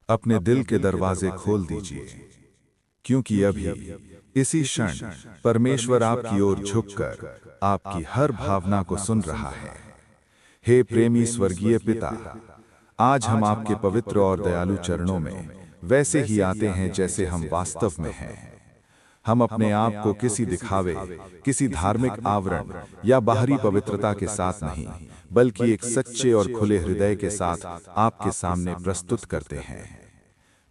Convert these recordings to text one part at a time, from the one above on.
अपने दिल के दरवाजे खोल दीजिए, क्योंकि अभी इसी क्षण परमेश्वर आपकी ओर झुककर आपकी हर भावना को सुन रहा है। हे प्रेमी स्वर्गीय पिता, आज हम आपके पवित्र और दयालु चरणों में वैसे ही आते हैं जैसे हम वास्तव में हैं। हम अपने आप को किसी दिखावे, किसी धार्मिक आवरण या बाहरी पवित्रता के साथ नहीं, बल्कि एक सच्चे और खुले हृदय के साथ आपके सामने प्रस्तुत करते हैं।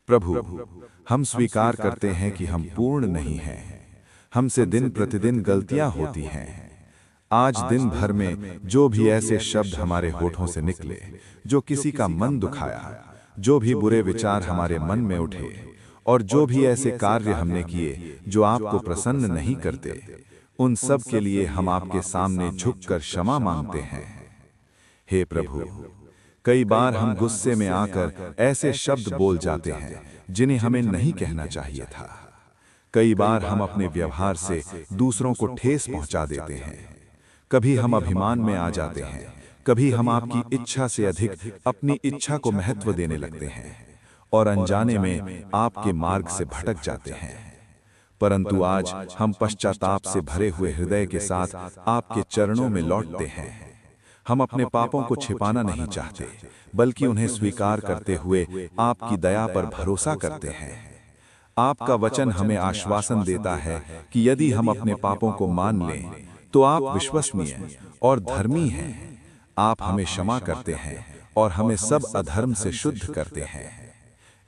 प्रभु, हम स्वीकार करते हैं कि हम पूर्ण नहीं हैं। हमसे दिन प्रतिदिन गलतियां होती हैं। आज दिन भर में जो भी ऐसे शब्द हमारे होठों से निकले, जो किसी का मन दुखाया, जो भी बुरे विचार हमारे मन में उठे, और जो भी ऐसे कार्य हमने किए जो आपको प्रसन्न नहीं करते, उन सब के लिए हम आपके सामने झुककर क्षमा मांगते हैं। हे प्रभु, कई बार हम गुस्से में आकर ऐसे शब्द बोल जाते हैं जिन्हें हमें नहीं कहना चाहिए था। कई बार हम अपने व्यवहार से दूसरों को ठेस पहुंचा देते हैं। कभी हम अभिमान में आ जाते हैं, कभी हम आपकी इच्छा से अधिक अपनी इच्छा को महत्व देने लगते हैं और अनजाने में आपके मार्ग से भटक जाते हैं। परंतु आज हम पश्चाताप से भरे हुए हृदय के साथ आपके चरणों में लौटते हैं। हम अपने पापों को छिपाना नहीं चाहते, बल्कि उन्हें स्वीकार करते हुए आपकी दया पर भरोसा करते हैं। आपका वचन हमें आश्वासन देता है कि यदि हम अपने पापों को मान लें, तो आप विश्वसनीय और धर्मी हैं। आप हमें क्षमा करते हैं और हमें सब अधर्म से शुद्ध करते हैं।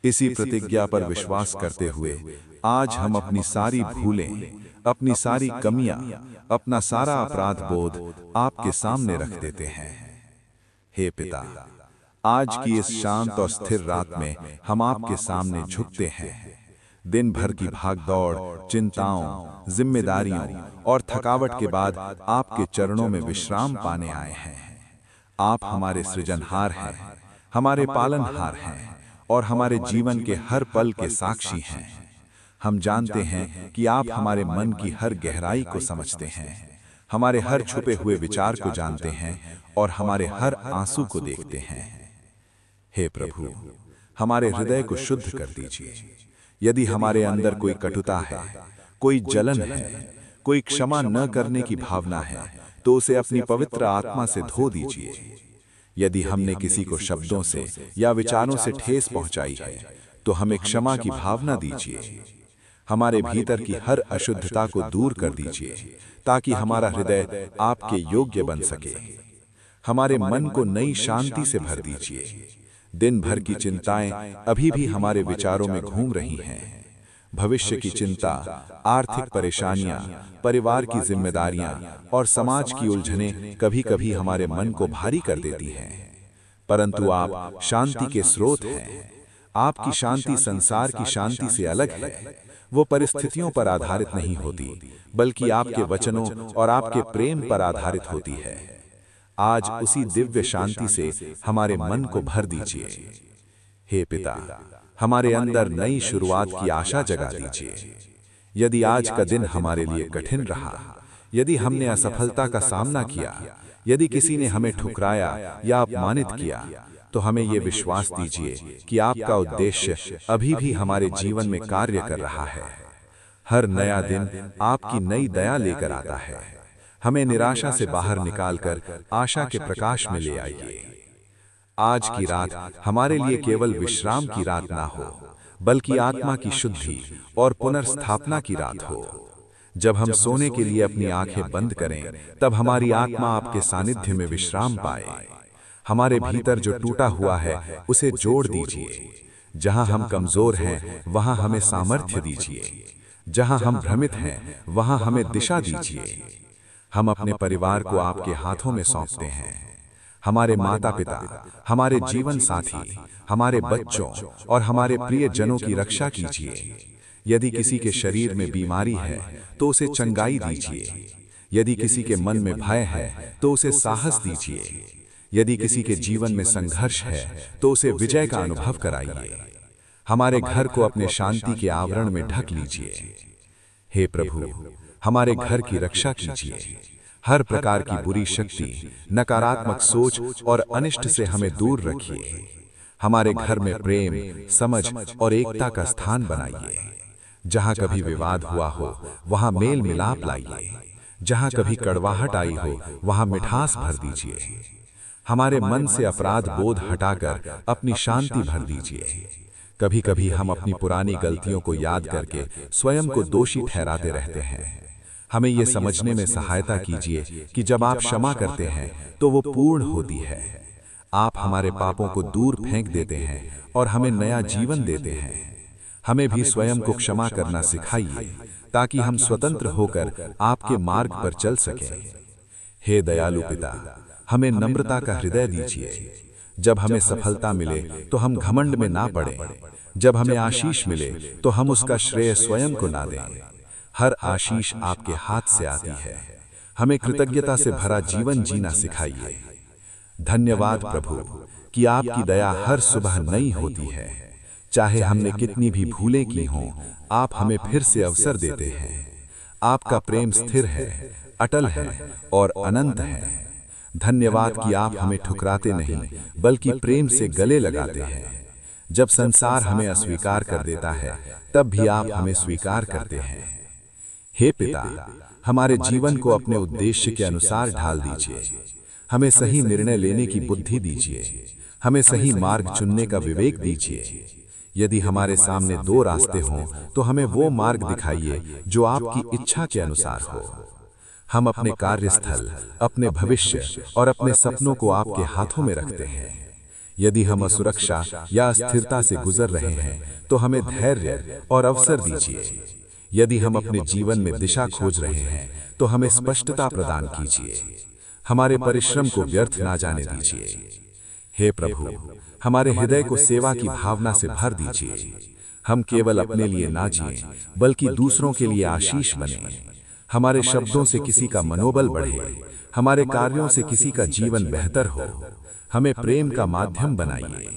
इसी प्रतिज्ञा पर विश्वास करते हुए आज हम अपनी सारी भूलें, अपनी सारी कमियां, अपना सारा अपराध बोध आपके सामने रख देते हैं। हे पिता, आज की इस शांत और स्थिर रात में हम आपके सामने झुकते हैं। दिन भर की भागदौड़, चिंताओं, जिम्मेदारियों और थकावट के बाद आपके चरणों में विश्राम पाने आए हैं। आप हमारे सृजनहार हैं, हमारे पालनहार हैं और हमारे जीवन के हर पल के साक्षी हैं। हम जानते हैं कि आप हमारे मन की हर गहराई को समझते हैं, हमारे हर छुपे हुए विचार को जानते हैं और हमारे हर आंसू को देखते हैं। हे प्रभु, हमारे हृदय को शुद्ध कर दीजिए। यदि हमारे अंदर कोई कटुता है, कोई जलन है, कोई क्षमा न करने की भावना है, तो उसे अपनी पवित्र आत्मा से धो दीजिए। यदि हमने किसी को शब्दों से या विचारों से ठेस पहुंचाई है, तो हमें क्षमा की भावना दीजिए। हमारे भीतर की हर अशुद्धता को दूर कर दीजिए, ताकि हमारा हृदय आपके योग्य बन सके। हमारे मन को नई शांति से भर दीजिए। दिन भर की चिंताएं अभी भी हमारे विचारों में घूम रही हैं। भविष्य की चिंता, आर्थिक परेशानियां, परिवार की जिम्मेदारियां और समाज की उलझनें कभी-कभी हमारे मन को भारी कर देती हैं। परंतु आप शांति के स्रोत हैं। आपकी शांति संसार की शांति से अलग है। वो परिस्थितियों पर आधारित नहीं होती, बल्कि आपके वचनों और आपके प्रेम पर आधारित होती है। आज उसी दिव्य शांति से हमारे मन को भर दीजिए। हे पिता, हमारे अंदर नई शुरुआत की आशा जगा दीजिए। यदि आज का दिन हमारे लिए कठिन रहा, यदि हमने असफलता का सामना किया, यदि किसी ने हमें ठुकराया या अपमानित किया, तो हमें ये विश्वास दीजिए कि आपका उद्देश्य अभी भी हमारे जीवन में कार्य कर रहा है। हर नया दिन आपकी नई दया लेकर आता है। हमें निराशा से बाहर निकालकर आशा के प्रकाश में ले आइए। आज की रात हमारे लिए केवल विश्राम की रात ना हो, बल्कि आत्मा की शुद्धि और पुनर्स्थापना की रात हो। जब हम सोने के लिए अपनी आंखें बंद करें, तब हमारी आत्मा आपके सानिध्य में विश्राम पाए। हमारे भीतर जो टूटा हुआ है, उसे जोड़ दीजिए। जहां हम कमजोर हैं, वहां हमें सामर्थ्य दीजिए। जहां हम भ्रमित हैं, वहां हमें दिशा दीजिए। हम अपने परिवार को आपके हाथों में सौंपते हैं। हमारे माता पिता, हमारे जीवन साथी, हमारे बच्चों और हमारे प्रिय जनों की रक्षा कीजिए। यदि किसी के शरीर में बीमारी है, तो उसे चंगाई दीजिए। यदि किसी के मन में भय है, तो उसे साहस दीजिए। यदि किसी के जीवन में संघर्ष है, तो उसे विजय का अनुभव कराइए। हमारे घर को अपने शांति के आवरण में ढक लीजिए। हे प्रभु, हमारे घर की रक्षा कीजिए। हर प्रकार की बुरी शक्ति, नकारात्मक सोच और अनिष्ट से हमें दूर रखिए। हमारे घर में प्रेम, समझ और एकता का स्थान बनाइए। जहां कभी विवाद हुआ हो वहां मेल मिलाप लाइए। जहां कभी कड़वाहट आई हो वहां मिठास भर दीजिए। हमारे मन से अपराध बोध हटाकर अपनी शांति भर दीजिए। कभी कभी हम अपनी पुरानी गलतियों को याद करके स्वयं को दोषी ठहराते रहते हैं। हमें ये समझने में सहायता कीजिए कि जब आप क्षमा करते हैं तो वो पूर्ण होती है। आप हमारे पापों को दूर फेंक देते हैं और हमें नया जीवन देते हैं। हमें भी स्वयं को क्षमा करना सिखाइए ताकि हम स्वतंत्र होकर आपके मार्ग पर चल सकें। हे दयालु पिता, हमें नम्रता का हृदय दीजिए। जब हमें सफलता मिले तो हम घमंड में ना पड़ें। जब हमें आशीष मिले तो हम उसका श्रेय स्वयं को ना दें। हर आशीष आपके हाथ से आती है। हमें कृतज्ञता से भरा जीवन जीना सिखाइए। धन्यवाद प्रभु कि आपकी दया हर सुबह नई होती है। चाहे हमने कितनी भी भूलें की हों, आप हमें फिर से अवसर देते हैं। आपका प्रेम स्थिर है, अटल है और अनंत है। धन्यवाद कि आप हमें ठुकराते नहीं बल्कि प्रेम से गले लगाते हैं। जब संसार हमें अस्वीकार कर देता है तब भी आप हमें स्वीकार करते हैं। हे पिता, हमारे जीवन को अपने उद्देश्य के अनुसार ढाल दीजिए। हमें सही निर्णय लेने की बुद्धि दीजिए। हमें सही मार्ग चुनने का विवेक दीजिए। यदि हमारे सामने दो रास्ते हों तो हमें वो मार्ग दिखाइए जो आपकी इच्छा के अनुसार हो। हम अपने कार्यस्थल, अपने भविष्य और अपने सपनों को आपके हाथों में रखते हैं। यदि हम असुरक्षा या अस्थिरता से गुजर रहे हैं तो हमें धैर्य और अवसर दीजिए। यदि हम अपने जीवन में दिशा खोज रहे हैं तो हमें स्पष्टता प्रदान कीजिए। हमारे परिश्रम को व्यर्थ ना जाने दीजिए। हे प्रभु, हमारे हृदय को सेवा की भावना से भर दीजिए। हम केवल अपने लिए ना जिएं बल्कि दूसरों के लिए आशीष बनें। हमारे शब्दों से किसी का मनोबल बढ़े, हमारे कार्यों से किसी का जीवन बेहतर हो। हमें प्रेम का माध्यम बनाइए।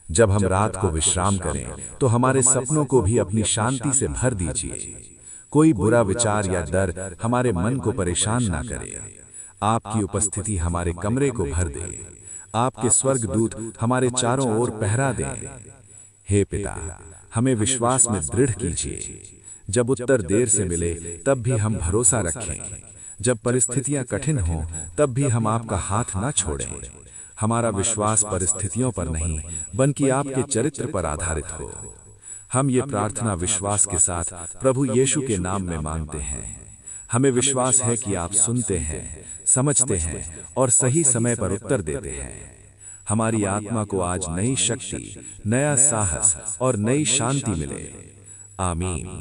जब हम रात को विश्राम करें तो हमारे सपनों को भी अपनी शांति से भर दीजिए। कोई बुरा विचार या डर हमारे मन को परेशान ना करे। आपकी उपस्थिति हमारे कमरे को भर दे। आपके स्वर्गदूत हमारे चारों ओर पहरा दें। हे पिता, हमें विश्वास में दृढ़ कीजिए। जब उत्तर देर से मिले तब भी हम भरोसा रखें। जब परिस्थितियां कठिन हों तब भी हम आपका हाथ ना छोड़ें। हमारा विश्वास परिस्थितियों पर नहीं बल्कि आपके चरित्र पर आधारित हो। हम ये प्रार्थना विश्वास के साथ प्रभु यीशु के नाम में मांगते हैं। हमें विश्वास है कि आप सुनते हैं, समझते हैं और सही समय पर उत्तर देते हैं। हमारी आत्मा को आज नई शक्ति, नया साहस और नई शांति मिले। आमीन।